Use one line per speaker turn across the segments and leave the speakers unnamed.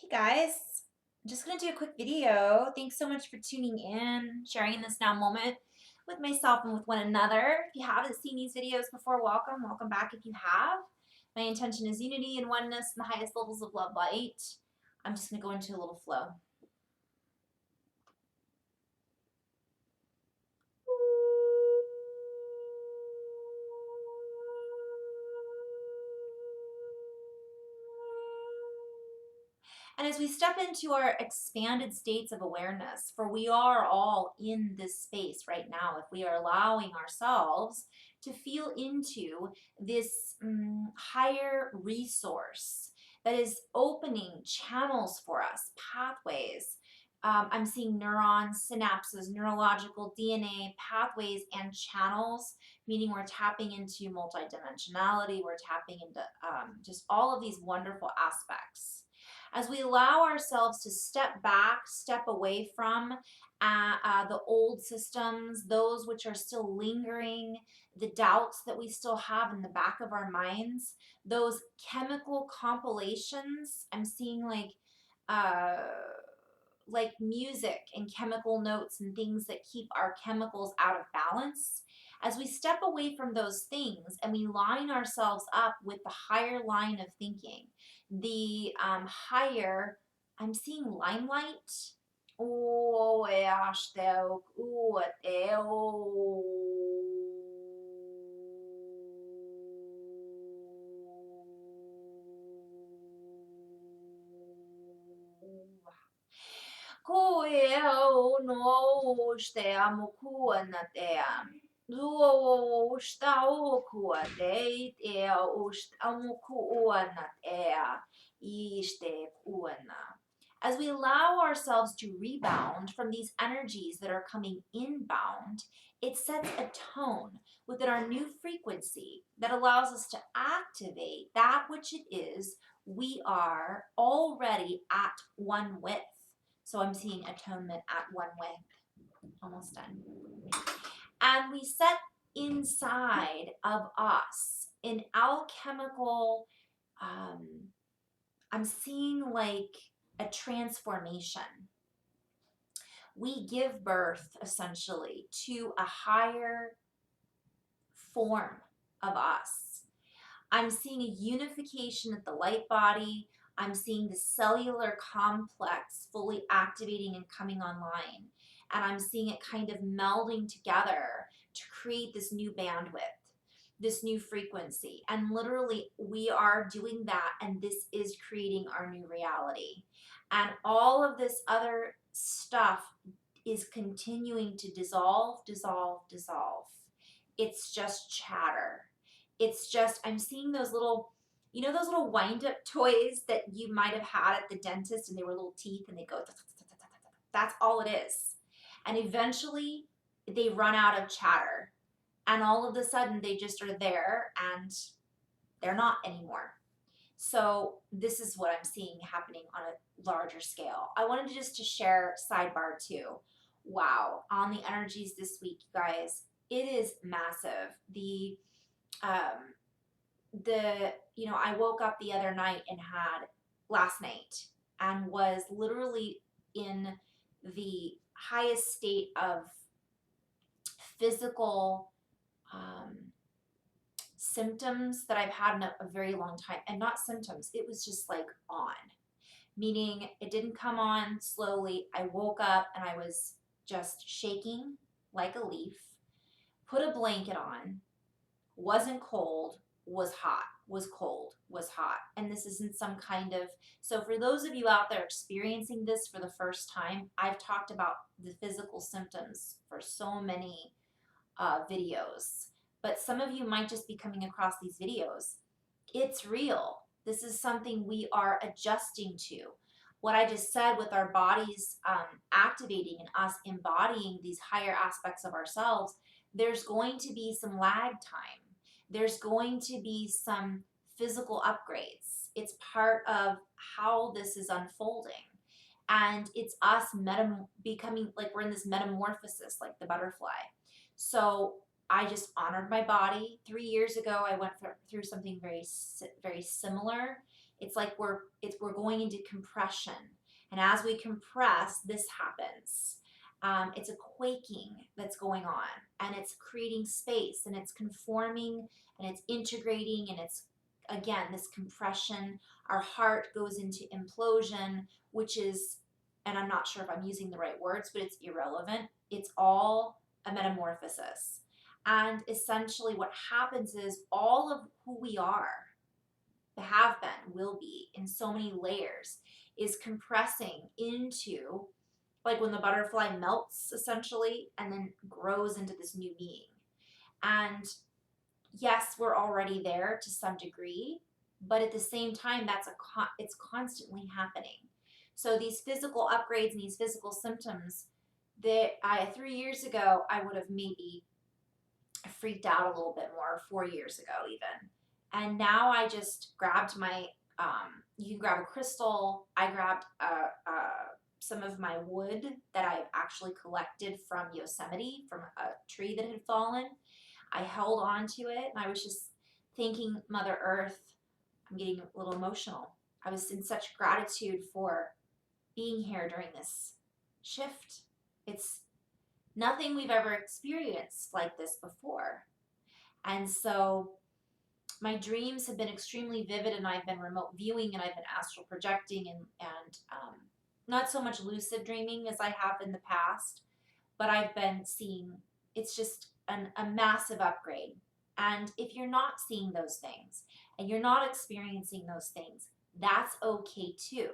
Hey guys, I'm just going to do a quick video. Thanks so much for tuning in, sharing this now moment with myself and with one another. If you haven't seen these videos before, welcome. Welcome back if you have. My intention is unity and oneness and the highest levels of love light. I'm just going to go into a little flow. And as we step into our expanded states of awareness, for we are all in this space right now, if we are allowing ourselves to feel into this higher resource that is opening channels for us, pathways. I'm seeing neurons, synapses, neurological DNA, pathways, and channels, meaning we're tapping into multidimensionality, we're tapping into just all of these wonderful aspects as we allow ourselves to step back, step away from the old systems, those which are still lingering, the doubts that we still have in the back of our minds, those chemical compilations. I'm seeing like music and chemical notes and things that keep our chemicals out of balance. As we step away from those things and we line ourselves up with the higher line of thinking, the higher, I'm seeing limelight. Oh, Koeo no steamu kuanatea. Luo stau kuate ea ustamu kuanatea iste kuana. As we allow ourselves to rebound from these energies that are coming inbound, it sets a tone within our new frequency that allows us to activate that which it is we are already at one with. So I'm seeing atonement at one with. Almost done. And we set inside of us an alchemical, I'm seeing like a transformation. We give birth essentially to a higher form of us. I'm seeing a unification at the light body. I'm seeing the cellular complex fully activating and coming online. And I'm seeing it kind of melding together to create this new bandwidth, this new frequency. And literally, we are doing that, and this is creating our new reality. And all of this other stuff is continuing to dissolve, dissolve, dissolve. It's just chatter. It's just, I'm seeing those little, those little wind up toys that you might have had at the dentist and they were little teeth and they go, that's all it is. And eventually they run out of chatter and all of a sudden they just are there and they're not anymore. So this is what I'm seeing happening on a larger scale. I wanted to share sidebar too. Wow, on the energies this week, you guys, it is massive. I woke up the other night and had last night and was literally in the highest state of physical symptoms that I've had in a very long time. And not symptoms, it was just like on, meaning it didn't come on slowly. I woke up and I was just shaking like a leaf, put a blanket on, wasn't cold, was hot, was cold, was hot. And this isn't some kind of, so for those of you out there experiencing this for the first time, I've talked about the physical symptoms for so many videos, but some of you might just be coming across these videos. It's real. This is something we are adjusting to. What I just said with our bodies activating and us embodying these higher aspects of ourselves, there's going to be some lag time. There's going to be some physical upgrades. It's part of how this is unfolding. And it's us becoming like we're in this metamorphosis like the butterfly. So I just honored my body. 3 years ago, I went through something very, very similar. It's like we're going into compression. And as we compress, this happens. It's a quaking that's going on, and it's creating space, and it's conforming, and it's integrating, and it's, again, this compression. Our heart goes into implosion, which is, and I'm not sure if I'm using the right words, but it's irrelevant. It's all a metamorphosis. And essentially what happens is all of who we are, the have been, will be, in so many layers, is compressing into, like when the butterfly melts essentially and then grows into this new being. And yes, we're already there to some degree, but at the same time, it's constantly happening. So these physical upgrades and these physical symptoms that 3 years ago, I would have maybe freaked out a little bit more, 4 years ago even. And now I just grabbed my, you can grab a crystal. I grabbed some of my wood that I've actually collected from Yosemite, from a tree that had fallen. I held on to it, and I was just thanking Mother Earth. I'm getting a little emotional. I was in such gratitude for being here during this shift. It's nothing we've ever experienced like this before. And so my dreams have been extremely vivid, and I've been remote viewing, and I've been astral projecting, and not so much lucid dreaming as I have in the past, but I've been seeing, it's just a massive upgrade. And if you're not seeing those things and you're not experiencing those things, that's okay too,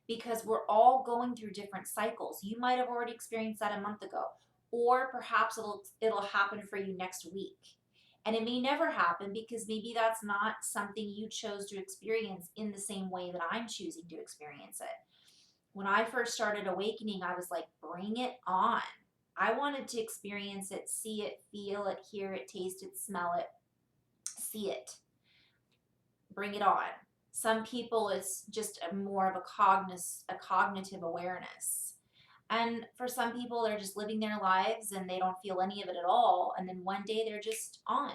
because we're all going through different cycles. You might have already experienced that a month ago, or perhaps it'll happen for you next week. And it may never happen because maybe that's not something you chose to experience in the same way that I'm choosing to experience it. When I first started awakening, I was like, bring it on. I wanted to experience it, see it, feel it, hear it, taste it, smell it, see it. Bring it on. Some people, it's just more of a cognitive awareness. And for some people, they're just living their lives and they don't feel any of it at all. And then one day they're just on.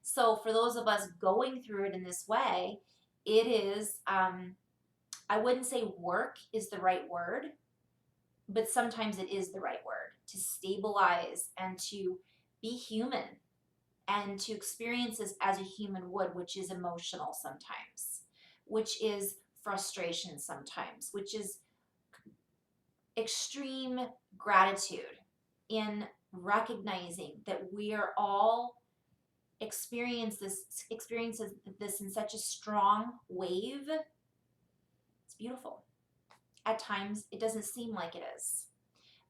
So for those of us going through it in this way, it is, I wouldn't say work is the right word, but sometimes it is the right word to stabilize and to be human and to experience this as a human would, which is emotional sometimes, which is frustration sometimes, which is extreme gratitude in recognizing that we are all experiences this in such a strong wave. It's beautiful. At times it doesn't seem like it is,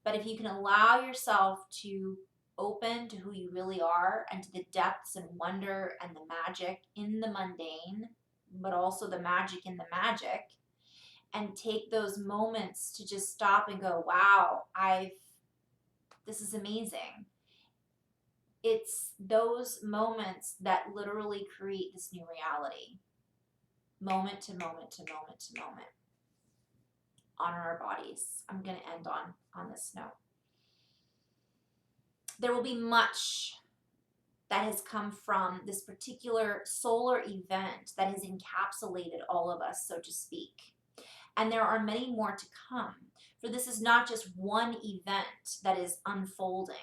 but if you can allow yourself to open to who you really are and to the depths and wonder and the magic in the mundane, but also the magic in the magic, and take those moments to just stop and go, wow, this is amazing. It's those moments that literally create this new reality. Moment to moment to moment to moment. Honor our bodies. I'm going to end on this note. There will be much that has come from this particular solar event that has encapsulated all of us, so to speak. And there are many more to come. For this is not just one event that is unfolding.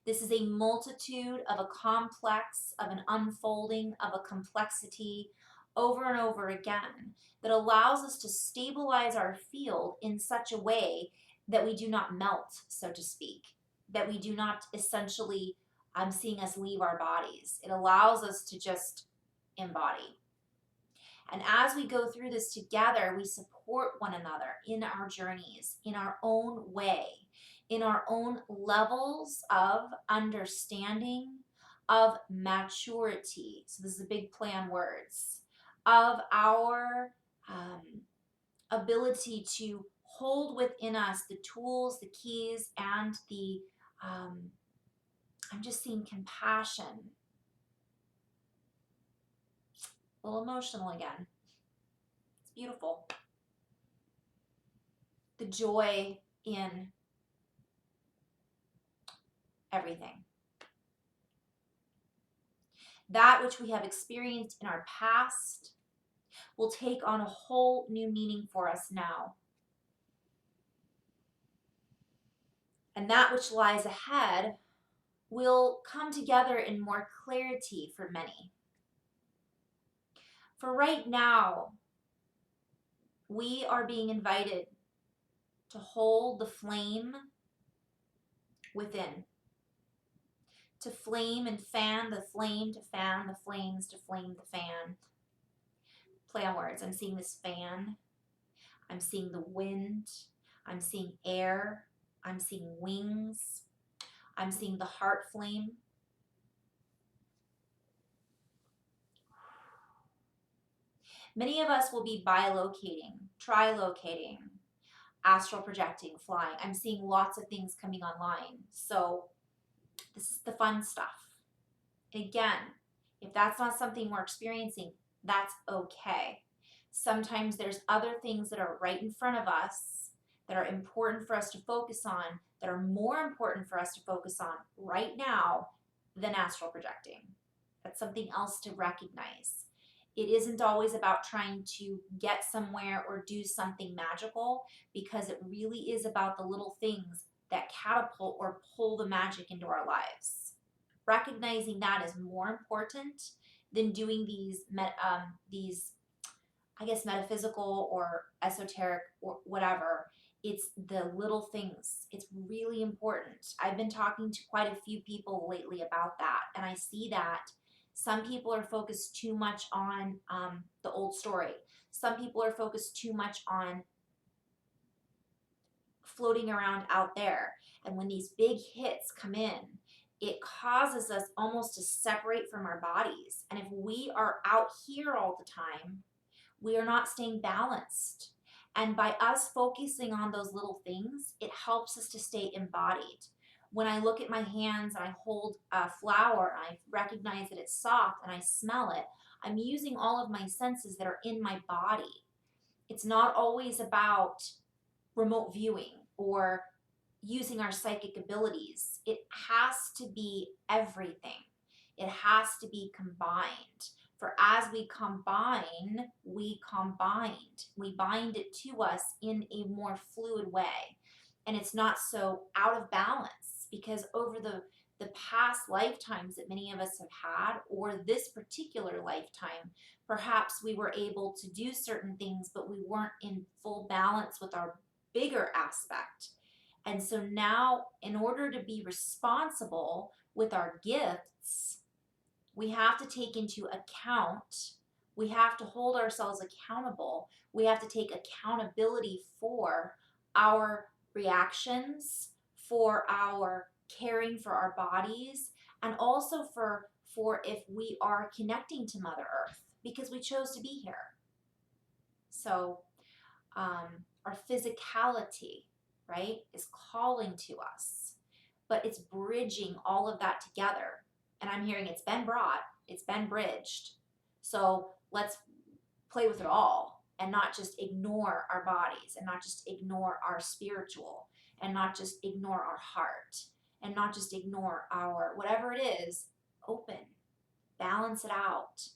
This is a multitude of a complex, of an unfolding, of a complexity over and over again that allows us to stabilize our field in such a way that we do not melt, so to speak, that we do not essentially, I'm seeing us leave our bodies. It allows us to just embody. And as we go through this together, we support one another in our journeys, in our own way, in our own levels of understanding, of maturity. So this is a big play on words, of our ability to hold within us the tools, the keys, and the, I'm just seeing compassion. A little emotional again. It's beautiful. The joy in everything. That which we have experienced in our past will take on a whole new meaning for us now. And that which lies ahead will come together in more clarity for many. For right now, we are being invited to hold the flame within, to flame and fan the flame, to fan the flames, to flame the fan. Play on words. I'm seeing this fan. I'm seeing the wind. I'm seeing air. I'm seeing wings. I'm seeing the heart flame. Many of us will be bilocating, trilocating, astral projecting, flying. I'm seeing lots of things coming online. So this is the fun stuff. And again, if that's not something we're experiencing, that's okay. Sometimes there's other things that are right in front of us that are important for us to focus on, that are more important for us to focus on right now than astral projecting. That's something else to recognize. It isn't always about trying to get somewhere or do something magical, because it really is about the little things that catapult or pull the magic into our lives. Recognizing that is more important than doing these I guess metaphysical or esoteric or whatever. It's the little things. It's really important. I've been talking to quite a few people lately about that, and I see that some people are focused too much on the old story. Some people are focused too much on floating around out there. And when these big hits come in, it causes us almost to separate from our bodies. And if we are out here all the time, we are not staying balanced. And by us focusing on those little things, it helps us to stay embodied. When I look at my hands and I hold a flower and I recognize that it's soft and I smell it, I'm using all of my senses that are in my body. It's not always about remote viewing or using our psychic abilities. It has to be everything. It has to be combined. For as we combine, we combined. We bind it to us in a more fluid way. And it's not so out of balance, because over the past lifetimes that many of us have had, or this particular lifetime, perhaps we were able to do certain things, but we weren't in full balance with our bigger aspect. And so now, in order to be responsible with our gifts, we have to take into account, we have to hold ourselves accountable, we have to take accountability for our reactions, for our caring for our bodies, and also for if we are connecting to Mother Earth, because we chose to be here. So our physicality, right, is calling to us, but it's bridging all of that together. And I'm hearing it's been brought, it's been bridged. So let's play with it all and not just ignore our bodies, and not just ignore our spiritual, and not just ignore our heart, and not just ignore our whatever it is. Open, balance it out,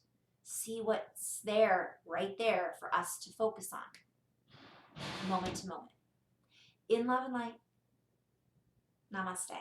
see what's there, right there for us to focus on, moment to moment. In love and light. Namaste.